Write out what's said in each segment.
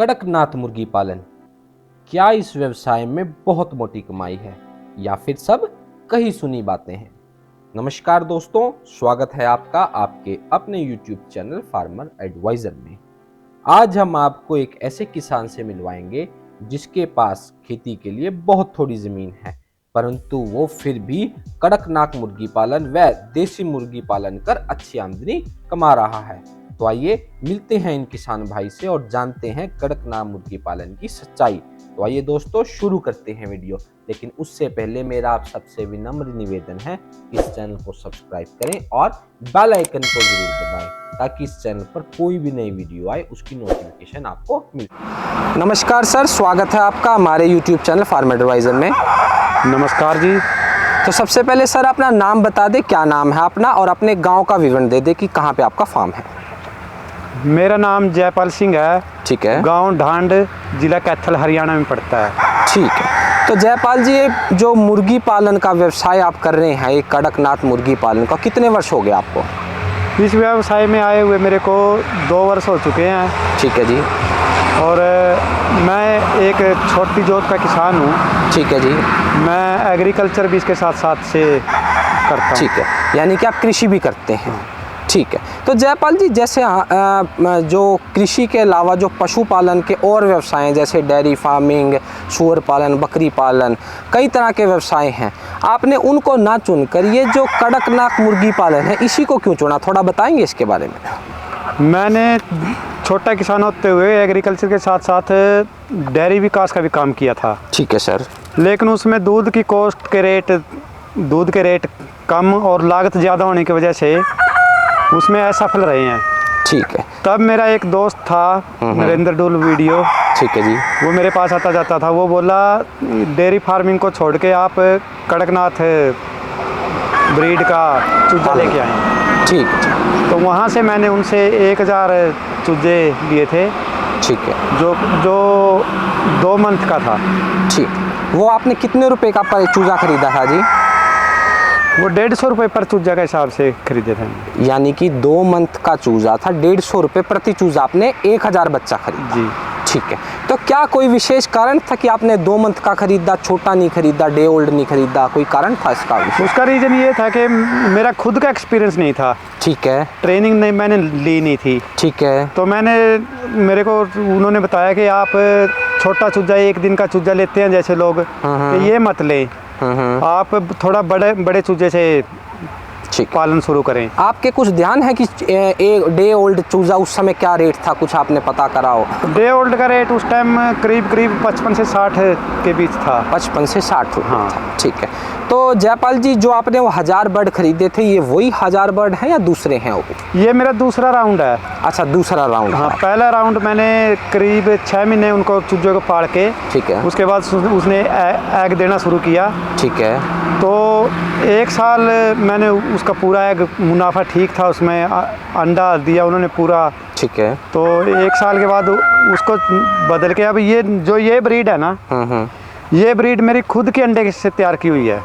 कड़कनाथ मुर्गी पालन, क्या इस व्यवसाय में बहुत मोटी कमाई है या फिर सब कहीं सुनी बातें हैं। नमस्कार दोस्तों, स्वागत है आपका आपके अपने YouTube चैनल फार्मर एडवाइजर में। आज हम आपको एक ऐसे किसान से मिलवाएंगे जिसके पास खेती के लिए बहुत थोड़ी जमीन है, परंतु वो फिर भी कड़कनाथ मुर्गी पालन व देसी मुर्गी पालन कर अच्छी आमदनी कमा रहा है। तो आइए मिलते हैं इन किसान भाई से और जानते हैं कड़कनाथ मुर्गी पालन की सच्चाई। तो आइए दोस्तों शुरू करते हैं वीडियो, लेकिन उससे पहले मेरा आप सबसे विनम्र निवेदन है कि इस चैनल को सब्सक्राइब करें और बेल आइकन को जरूर दबाएं ताकि इस चैनल पर कोई भी नई वीडियो आए उसकी नोटिफिकेशन आपको मिले। नमस्कार सर, स्वागत है आपका हमारे YouTube चैनल फार्मर एडवाइजर में। नमस्कार जी। तो सबसे पहले सर अपना नाम बता दे, क्या नाम है अपना, और अपने गांव का विवरण दे दे कि कहाँ पे आपका फार्म है। मेरा नाम जयपाल सिंह है। ठीक है। गांव ढांड, जिला कैथल, हरियाणा में पड़ता है। ठीक है। तो जयपाल जी, ये जो मुर्गी पालन का व्यवसाय आप कर रहे हैं, ये कड़कनाथ मुर्गी पालन का, कितने वर्ष हो गए आपको? इस व्यवसाय में आए हुए मेरे को 2 वर्ष हो चुके हैं। ठीक है जी। और मैं एक छोटी जोत का किसान हूँ। ठीक है जी। मैं एग्रीकल्चर भी इसके साथ साथ से करता हूँ। ठीक है, यानी कि आप कृषि भी करते हैं। ठीक है। तो जयपाल जी, जैसे जो कृषि के अलावा जो पशुपालन के और व्यवसाय हैं, जैसे डेयरी फार्मिंग, सूअर पालन, बकरी पालन, कई तरह के व्यवसाय हैं, आपने उनको ना चुनकर ये जो कड़कनाथ मुर्गी पालन है इसी को क्यों चुना, थोड़ा बताएंगे इसके बारे में। मैंने छोटा किसान होते हुए एग्रीकल्चर के साथ साथ डेयरी विकास का भी काम किया था। ठीक है सर। लेकिन उसमें दूध के रेट कम और लागत ज़्यादा होने की वजह से उसमें असफल रहे हैं। ठीक है। तब मेरा एक दोस्त था नरेंद्र डुल वीडियो। ठीक है जी। वो मेरे पास आता जाता था। वो बोला डेयरी फार्मिंग को छोड़ के आप कड़कनाथ ब्रीड का चूजा लेके आए। ठीक है। तो वहाँ से मैंने उनसे 1000 चूजे लिए थे। ठीक है। जो 2 मंथ का था। ठीक। वो आपने कितने रुपए का पर चूजा खरीदा था जी? वो 150 रुपये पर चूजा के हिसाब से खरीदे थे। यानी कि 2 मंथ का चूजा था, 150 रुपये प्रति चूजा, आपने 1000 बच्चा खरीदा जी। ठीक है। तो क्या कोई विशेष कारण था कि आपने 2 मंथ का खरीदा, छोटा नहीं खरीदा, डे ओल्ड नहीं खरीदा, कोई कारण था इसका? उसका रीज़न ये था कि मेरा खुद का एक्सपीरियंस नहीं था। ठीक है। ट्रेनिंग नहीं मैंने ली नहीं थी। ठीक है। तो मेरे को उन्होंने बताया कि आप छोटा चूजा, 1 दिन का चूजा लेते हैं जैसे लोग, तो ये मत लें, आप थोड़ा बड़े चूजे से पालन शुरू करें। आपके कुछ ध्यान है कि एक डे ओल्ड चूजा उस समय क्या रेट था, कुछ आपने पता करा हो? डे ओल्ड का रेट उस टाइम करीब 55 से 60 के बीच था। 55 से 60 रुपये। हाँ। था। ठीक है। तो जयपाल जी, जो आपने वो 1000 बर्ड खरीदे थे, ये वही 1000 बर्ड हैं या दूसरे हैं वो? ये मेरा दूसरा राउंड है। अच्छा, दूसरा राउंड। हाँ, पहला राउंड मैंने करीब 6 महीने उनको चूजे को पाल के, ठीक है, उसके बाद उसने एग देना शुरू किया। ठीक है। तो 1 साल मैंने उसका पूरा एग मुनाफा ठीक था, उसमें अंडा दिया उन्होंने पूरा। ठीक है। तो 1 साल के बाद उसको बदल के अब ये ब्रीड है ना, ये ब्रीड मेरी खुद के अंडे से तैयार की हुई है।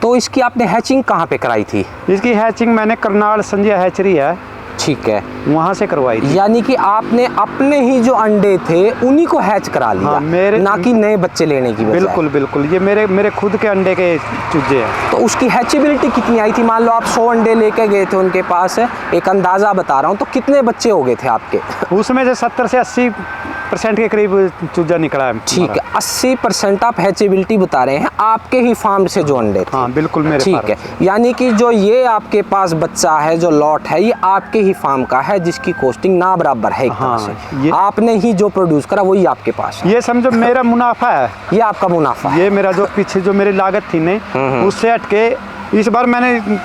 तो इसकी आपने हैचिंग कहाँ पे कराई थी? इसकी हैचिंग मैंने करनाल संजय हैचरी है, ठीक है, वहाँ से करवाई थी। यानी कि आपने अपने ही जो अंडे थे उन्हीं को हैच करा लिया। हाँ, ना कि नए बच्चे लेने की बजाय। बिल्कुल बिल्कुल, ये मेरे खुद के अंडे के चूजे हैं। तो उसकी हैचेबिलिटी कितनी आई थी? मान लो आप 100 अंडे लेके गए थे उनके पास, एक अंदाजा बता रहा हूँ, तो कितने बच्चे हो गए थे आपके? उसमें से 70 से 80% के करीब चूजा निकला है। ठीक है, 80% आप हैचेबिलिटी बता रहे हैं आपके ही फार्म से जो अंडे थे। हाँ बिल्कुल, मेरे। ठीक है, यानी कि जो ये आपके पास बच्चा है, जो लॉट है, ये आपके ही फार्म का है, जिसकी कॉस्टिंग ना बराबर है। हाँ, से आपने ही जो प्रोड्यूस करा वही आपके पास है। ये समझो मेरा मुनाफा है। ये आपका मुनाफा है। ये मेरा जो पीछे जो मेरी लागत थी नहीं, उससे हटके इस बार मैंने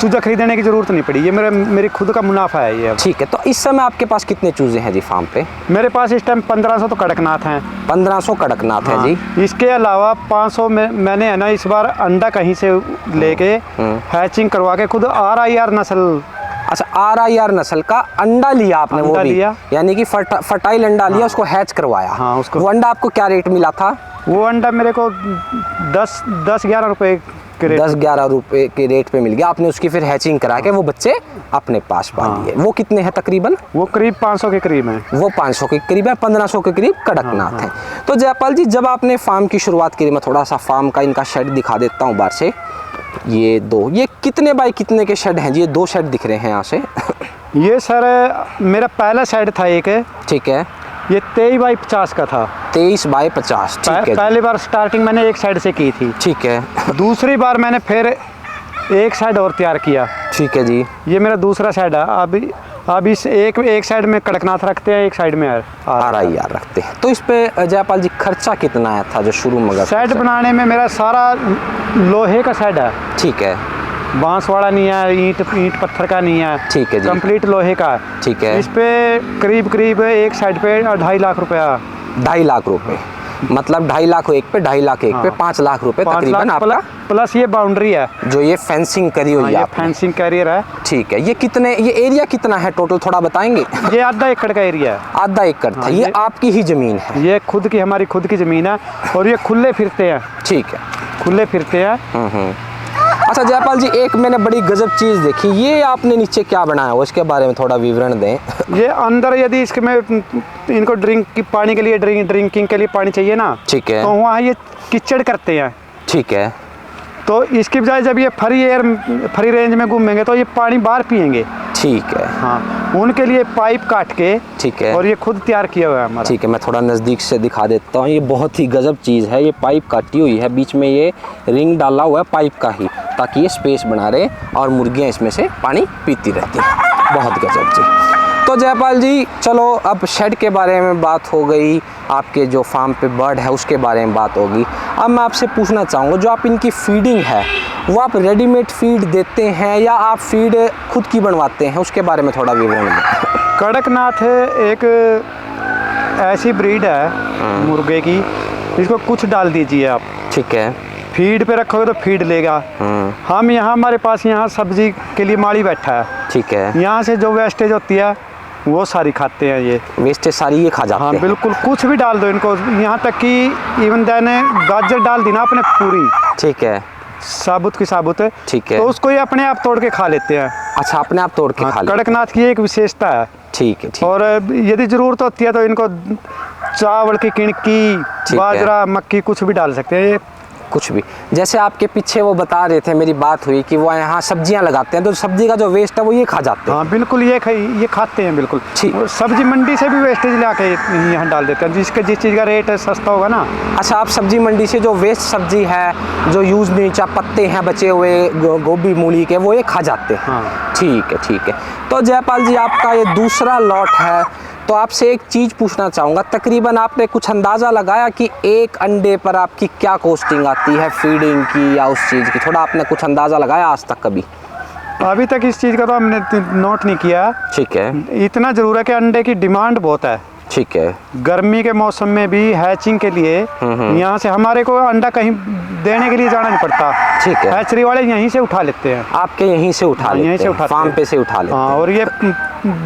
चूजा खरीदने की जरूरत नहीं पड़ी। ये मेरी खुद का मुनाफा है ये। ठीक है। तो इस समय आपके पास कितने चूजे हैं जी फार्म पे? मेरे पास इस टाइम 1500 तो कड़कनाथ हैं। 1500 कड़कनाथ है जी। इसके अलावा 500 मैंने है ना इस बार अंडा कहीं से लेके हैचिंग करवा के खुद RIR नस्ल। अच्छा, RIR नस्ल का अंडा लिया आपने? वो भी लिया, यानी कि फर्टाइल अंडा लिया, उसको हैच करवाया। हाँ, उसको। वो अंडा आपको क्या रेट मिला था? वो अंडा मेरे को 10-11 रुपए के रेट 10-11 रुपए के रेट पे मिल गया। आपने उसकी फिर हैचिंग करा के वो बच्चे अपने पास पाल लिए। वो कितने हैं तकरीबन? वो करीब 500 के करीब है। वो 500 के करीब है, 1500 के करीब कड़कनाथ है। तो जयपाल जी, जब आपने फार्म की शुरुआत की, मैं थोड़ा सा फार्म का इनका शेड दिखा देता हूँ बाहर से। ये दो, ये कितने बाई कितने के शेड हैं जी? ये 2 शेड दिख रहे हैं यहाँ से। ये सर मेरा पहला शेड था एक, ठीक है। ये 23 बाई 50 का था। 23 बाई 50, ठीक है। पहली बार स्टार्टिंग मैंने एक साइड से की थी, ठीक है। दूसरी बार मैंने फिर एक साइड और तैयार किया, ठीक है जी। ये मेरा दूसरा साइड है। अभी इस एक साइड में कड़कनाथ रखते हैं, एक साइड में RIR रखते हैं। तो इस पे जयपाल जी खर्चा कितना आया था जो शुरू में? सेट बनाने में मेरा सारा लोहे का सेट है, ठीक है। बांस वाला नहीं है, ईंट पत्थर का नहीं है, ठीक है जी। कंप्लीट लोहे का है, ठीक है। इस पे करीब एक साइड पे 2.5 लाख रुपया। 2.5 लाख रुपए, मतलब 2.5 लाख एक पे, 2.5 लाख एक पे, 5 लाख रुपए तकरीबन आपका। प्लस ये बाउंड्री है जो ये फेंसिंग करी हुई है, फेंसिंग कैरियर है, ठीक है। ये एरिया कितना है टोटल, थोड़ा बताएंगे? ये आधा एकड़ का एरिया है। आधा एकड़ था। ये आपकी ही जमीन है? ये हमारी खुद की जमीन है, और ये खुले फिरते हैं, ठीक है, खुले फिरते हैं। अच्छा जयपाल जी, एक मैंने बड़ी गजब चीज़ देखी, ये आपने नीचे क्या बनाया हो, इसके बारे में थोड़ा विवरण दें। ये अंदर यदि इसके में इनको पानी के लिए ड्रिंकिंग के लिए पानी चाहिए ना, ठीक है, तो वहाँ ये कीचड़ करते हैं, ठीक है। तो इसकी बजाय जब ये फ्री रेंज में घूमेंगे तो ये पानी बाहर पिएंगे, ठीक है। हाँ, उनके लिए पाइप काट के, ठीक है, और ये खुद तैयार किया हुआ है हमारा। ठीक है, मैं थोड़ा नज़दीक से दिखा देता हूँ। ये बहुत ही गजब चीज़ है। ये पाइप काटी हुई है, बीच में ये रिंग डाला हुआ है पाइप का ही, ताकि ये स्पेस बना रहे और मुर्गियाँ इसमें से पानी पीती रहती हैं। बहुत गजब जी। तो जयपाल जी, चलो अब शेड के बारे में बात हो गई, आपके जो फार्म पे बर्ड है उसके बारे में बात होगी। अब मैं आपसे पूछना चाहूँगा, जो आप इनकी फीडिंग है वो आप रेडीमेड फीड देते हैं या आप फीड खुद की बनवाते हैं, उसके बारे में थोड़ा विवरण दें। कड़कनाथ एक ऐसी ब्रीड है मुर्गे की, इसको कुछ डाल दीजिए आप, ठीक है, फीड पे रखोगे तो फीड लेगा। हम यहाँ हमारे पास यहाँ सब्जी के लिए माली बैठा है, ठीक है, यहाँ से जो वेस्टेज होती है वो सारी खाते हैं, ये वेस्टेज सारी ये खा जाते हैं। हाँ बिल्कुल, कुछ भी डाल दो इनको, यहाँ तक कि इवन देने गाजर डाल दी ना आपने पूरी, ठीक है, साबुत की साबुत, ठीक है, तो उसको ये अपने आप तोड़ के खा लेते हैं। अच्छा, अपने आप तोड़ के खा लेते हैं। कड़कनाथ की एक विशेषता है, ठीक है, ठीक। और यदि जरूरत होती है तो इनको चावल की किणकी, बाजरा, मक्की कुछ भी डाल सकते हैं, ये कुछ भी। जैसे आपके पीछे वो बता रहे थे, मेरी बात हुई कि वो यहाँ सब्जियाँ लगाते हैं, तो सब्जी का जो वेस्ट है वो ये खा जाते हैं। हाँ बिल्कुल, ये खाते हैं बिल्कुल। सब्जी मंडी से भी वेस्टेज ला के यहाँ डाल देते हैं, जिस चीज़ का रेट सस्ता होगा ना। अच्छा, आप सब्जी मंडी से जो वेस्ट सब्जी है, जो यूज़ नहीं, चाहे पत्ते हैं बचे हुए गोभी मूली के, वो ये खा जाते हैं। हाँ ठीक है, ठीक है। तो जयपाल जी, आपका ये दूसरा लॉट है, तो आपसे एक चीज़ पूछना चाहूँगा, तकरीबन आपने कुछ अंदाज़ा लगाया कि एक अंडे पर आपकी क्या कॉस्टिंग आती है फीडिंग की या उस चीज़ की? थोड़ा आपने कुछ अंदाज़ा लगाया आज तक कभी? अभी तक इस चीज़ का तो हमने नोट नहीं किया। ठीक है। इतना ज़रूर है कि अंडे की डिमांड बहुत है। ठीक है। गर्मी के मौसम में भी हैचिंग के लिए यहाँ से हमारे को अंडा कहीं देने के लिए जाना नहीं पड़ता। ठीक है। हैचरी वाले यहीं से उठा लेते हैं। आपके यहीं से उठा लेते हैं? यहीं से उठा, फार्म पे से उठा लेते हैं। हाँ, और ये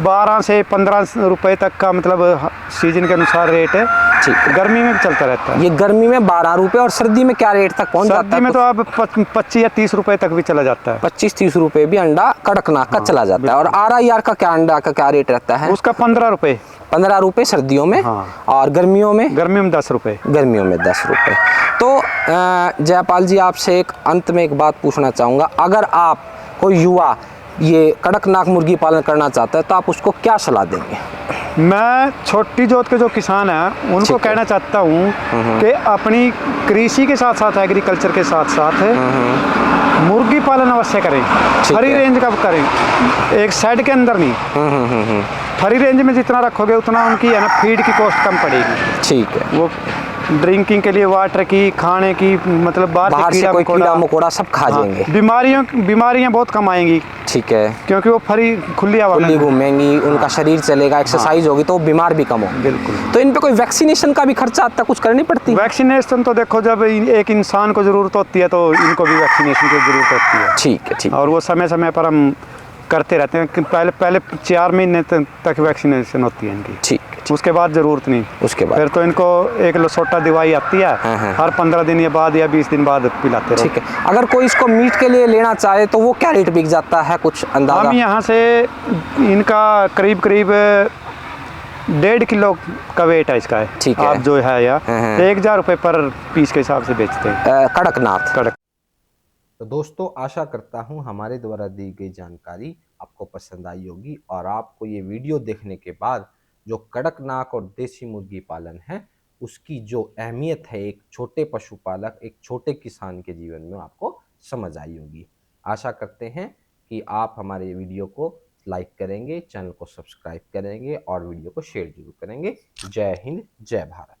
12 से 15 रुपए तक का मतलब सीजन के अनुसार रेट है। ठीक है। गर्मी में भी चलता रहता है। ये गर्मी में 12 रुपए, और सर्दी में क्या रेट तक पहुँच जाता है? सर्दी में तो अब 25 या 30 रुपए तक भी चला जाता है। 25-30 रुपए भी अंडा कड़कनाथ का चला जाता है। और RIR का क्या अंडा का क्या रेट रहता है? उसका 15 रुपए। 15 रुपए सर्दियों में। हाँ। और गर्मियों में? गर्मियों में 10 रुपए। गर्मियों में 10 रुपए। तो जयपाल जी, आपसे एक अंत में एक बात पूछना चाहूँगा, अगर आप कोई युवा ये कड़कनाथ मुर्गी पालन करना चाहता है तो आप उसको क्या सलाह देंगे? मैं छोटी जोत के जो किसान हैं उनको कहना चाहता हूँ कि अपनी कृषि के साथ साथ एग्रीकल्चर के साथ साथ मुर्गी पालन अवश्य करें। फ्री रेंज का करें, एक शेड के अंदर नहीं। फ्री रेंज में जितना रखोगे उतना उनकी है ना फीड की कॉस्ट कम पड़ेगी। ठीक है। वो ड्रिंकिंग के लिए वाटर की, खाने की, मतलब बाहर से कोई कीड़ा मकोड़ा सब खा जाएंगे। बीमारियां बहुत कम आएंगी। ठीक है। क्योंकि वो खुली हवा में घूमेंगी, उनका शरीर चलेगा, एक्सरसाइज होगी तो वो बीमार भी कम होंगे। बिल्कुल। तो इन पे कोई वैक्सीनेशन का भी खर्चा आता, कुछ करनी पड़ती? वैक्सीनेशन तो देखो, जब एक इंसान को जरूरत होती है तो इनको भी वैक्सीनेशन की जरूरत होती है। ठीक है, ठीक। और वो समय समय पर हम करते रहते हैं कि पहले 4 महीने तक वैक्सीनेशन होती है इनकी। ठीक। उसके बाद ज़रूरत नहीं। उसके बाद फिर तो इनको एक लसोटा दवाई आती है, हर 15 दिन या बाद या 20 दिन बाद पिलाते रहो। ठीक है। अगर कोई इसको मीट के लिए लेना चाहे तो वो क्या रेट बिक जाता है, कुछ अंदाजा? हम यहाँ से इनका करीब 1.5 किलो का वेट है इसका है। ठीक है। आप जो है या 1000 रुपये पर पीस के हिसाब से बेचते हैं कड़कनाथ। तो दोस्तों आशा करता हूँ हमारे द्वारा दी गई जानकारी आपको पसंद आई होगी और आपको ये वीडियो देखने के बाद जो कड़कनाथ और देसी मुर्गी पालन है उसकी जो अहमियत है एक छोटे पशुपालक, एक छोटे किसान के जीवन में आपको समझ आई होगी। आशा करते हैं कि आप हमारे वीडियो को लाइक करेंगे, चैनल को सब्सक्राइब करेंगे और वीडियो को शेयर जरूर करेंगे। जय हिंद, जय भारत।